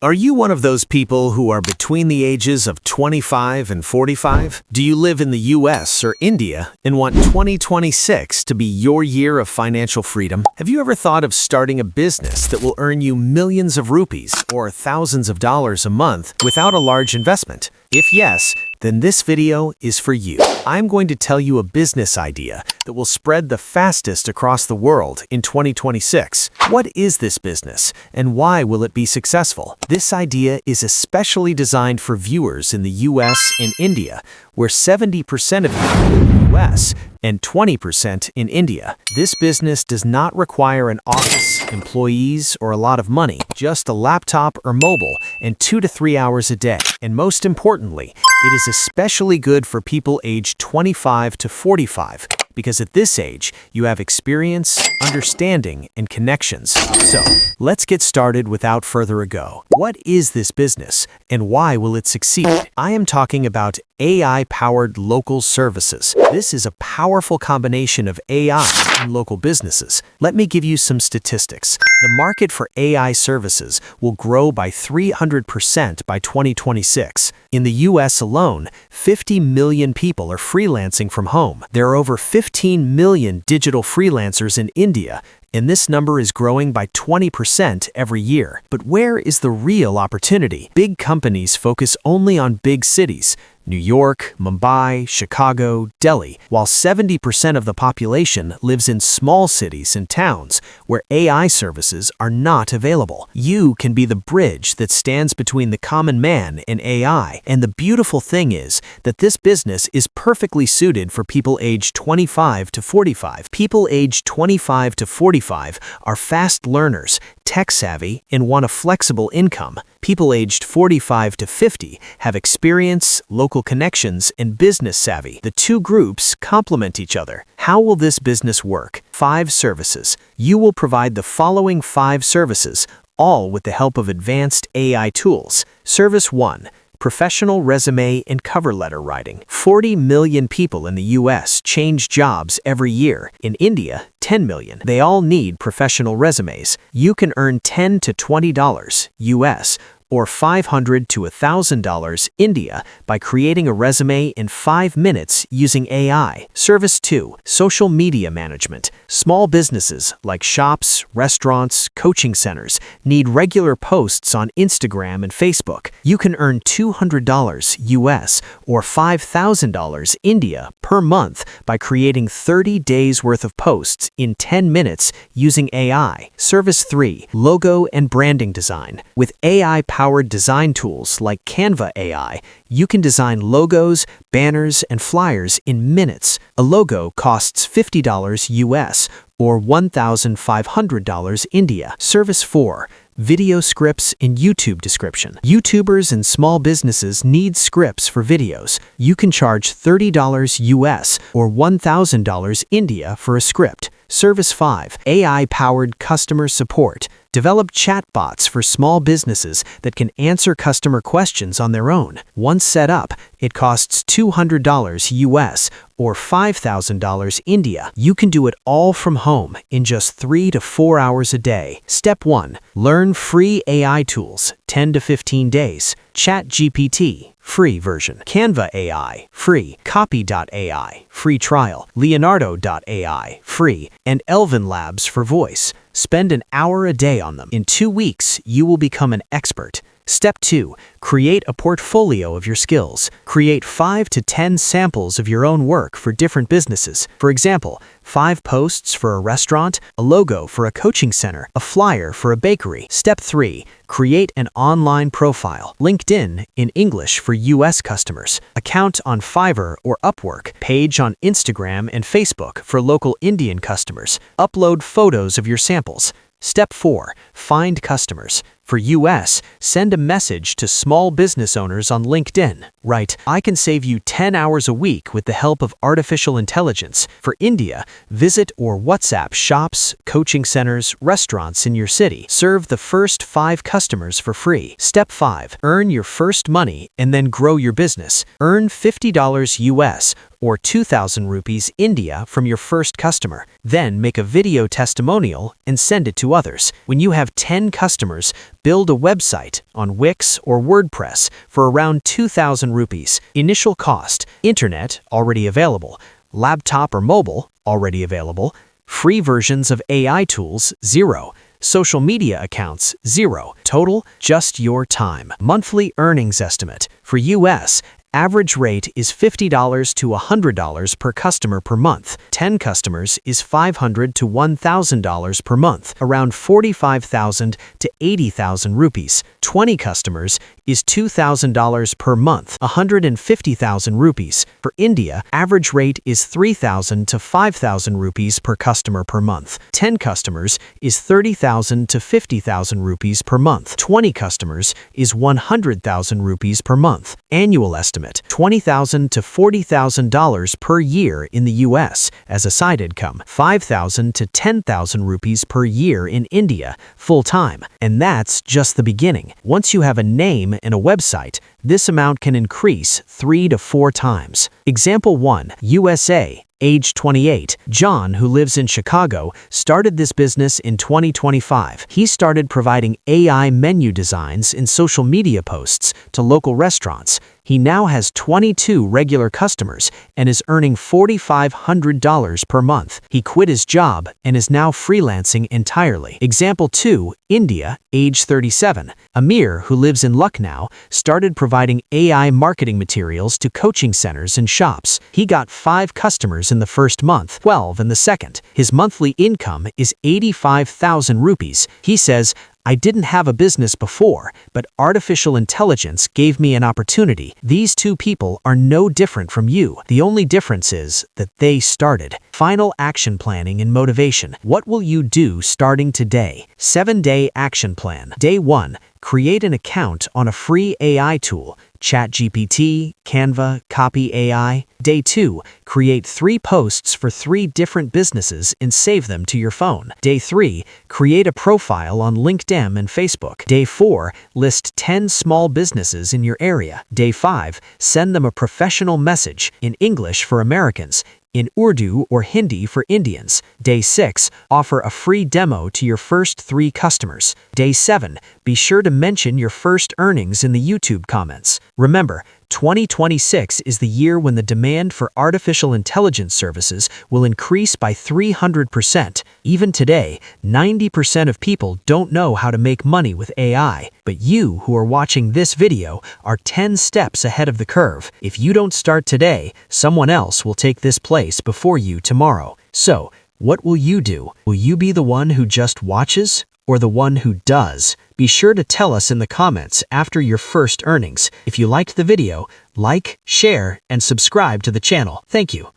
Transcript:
Are you one of those people who are between the ages of 25 and 45? Do you live in the US or India and want 2026 to be your year of financial freedom? Have you ever thought of starting a business that will earn you millions of rupees or thousands of dollars a month without a large investment? If yes, then this video is for you. I'm going to tell you a business idea that will spread the fastest across the world in 2026. What is this business, and why will it be successful? This idea is especially designed for viewers in the US and India, where 70% of you live in the US and 20% in India. This business does not require an office, employees, or a lot of money, just a laptop or mobile and 2 to 3 hours a day. And most importantly, it is especially good for people aged 25 to 45, because at this age, you have experience, understanding, and connections. So, let's get started without further ado. What is this business, and why will it succeed? I am talking about AI-powered local services. This is a powerful combination of AI and local businesses. Let me give you some statistics. The market for AI services will grow by 300% by 2026. In the US alone, 50 million people are freelancing from home. There are over 15 million digital freelancers in India, and this number is growing by 20% every year. But where is the real opportunity? Big companies focus only on big cities: New York, Mumbai, Chicago, Delhi, while 70% of the population lives in small cities and towns where AI services are not available. You can be the bridge that stands between the common man and AI. And the beautiful thing is that this business is perfectly suited for people aged 25 to 45. People aged 25 to 45 are fast learners, tech-savvy, and want a flexible income. People aged 45 to 50 have experience, local connections, and business savvy. The two groups complement each other. How will this business work? 5 services. You will provide the following 5 services, all with the help of advanced AI tools. Service 1. Professional resume and cover letter writing. 40 million people in the US change jobs every year. In India, 10 million. They all need professional resumes. You can earn $10 to $20 US or $500 to $1,000 India by creating a resume in 5 minutes using AI. Service 2. Social media management. Small businesses like shops, restaurants, coaching centers need regular posts on Instagram and Facebook. You can earn $200 US or $5,000 India per month by creating 30 days worth of posts in 10 minutes using AI. Service 3. Logo and branding design. With AI-powered design tools like Canva AI, you can design logos, banners, and flyers in minutes. A logo costs $50 US or $1,500 India. Service 4. Video scripts and YouTube description. YouTubers and small businesses need scripts for videos. You can charge $30 US or $1,000 India for a script. Service 5. AI-powered customer support. Develop chatbots for small businesses that can answer customer questions on their own. Once set up, it costs $200 US or $5,000 India. You can do it all from home in just 3 to 4 hours a day. Step 1. Learn free AI tools, 10 to 15 days. ChatGPT, free version. Canva AI, free. Copy.ai, free trial. Leonardo.ai, free. And Elvin Labs for voice. Spend an hour a day on them. In 2 weeks, you will become an expert. Step 2. Create a portfolio of your skills. Create 5 to 10 samples of your own work for different businesses. For example, 5 posts for a restaurant, a logo for a coaching center, a flyer for a bakery. Step 3. Create an online profile. LinkedIn in English for US customers. Account on Fiverr or Upwork. Page on Instagram and Facebook for local Indian customers. Upload photos of your samples. Step 4. Find customers. For US, send a message to small business owners on LinkedIn. Write, "I can save you 10 hours a week with the help of artificial intelligence." For India, visit or WhatsApp shops, coaching centers, restaurants in your city. Serve the first 5 customers for free. Step 5. Earn your first money and then grow your business. Earn $50 US or 2,000 rupees India from your first customer. Then make a video testimonial and send it to others. When you have 10 customers, Build a website on Wix or WordPress for around 2,000 rupees. Initial cost, internet already available, laptop or mobile already available, free versions of AI tools 0, social media accounts 0, total just your time. Monthly earnings estimate for US. Average rate is $50 to $100 per customer per month. 10 customers is $500 to $1,000 per month, around 45,000 to 80,000 rupees. 20 customers is $2,000 per month, 150,000 rupees. For India, average rate is 3,000 to 5,000 rupees per customer per month. 10 customers is 30,000 to 50,000 rupees per month. 20 customers is 100,000 rupees per month. Annual estimate, $20,000 to $40,000 per year in the US as a side income, 5,000 to 10,000 rupees per year in India, full-time. And that's just the beginning. Once you have a name and a website, this amount can increase 3 to 4 times. Example 1, USA. Age 28, John, who lives in Chicago, started this business in 2025. He started providing AI menu designs in social media posts to local restaurants. He now has 22 regular customers and is earning $4,500 per month. He quit his job and is now freelancing entirely. Example 2, India, age 37. Amir, who lives in Lucknow, started providing AI marketing materials to coaching centers and shops. He got 5 customers in the first month, 12 in the second. His monthly income is 85,000 rupees. He says, I didn't have a business before, but artificial intelligence gave me an opportunity. These two people are no different from you. The only difference is that they started. Final action planning and motivation. What will you do starting today? 7-day action plan. Day 1. Create an account on a free AI tool. ChatGPT, Canva, Copy AI. Day 2. Create 3 posts for 3 different businesses and save them to your phone. Day 3. Create a profile on LinkedIn and Facebook. Day 4. List 10 small businesses in your area. Day 5. Send them a professional message in English for Americans, in Urdu or Hindi for Indians. Day 6. Offer a free demo to your first 3 customers. Day 7. Be sure to mention your first earnings in the YouTube comments. Remember, 2026 is the year when the demand for artificial intelligence services will increase by 300%. Even today, 90% of people don't know how to make money with AI. But you who are watching this video are 10 steps ahead of the curve. If you don't start today, someone else will take this place before you tomorrow. So, what will you do? Will you be the one who just watches or the one who does? Be sure to tell us in the comments after your first earnings. If you liked the video, like, share, and subscribe to the channel. Thank you.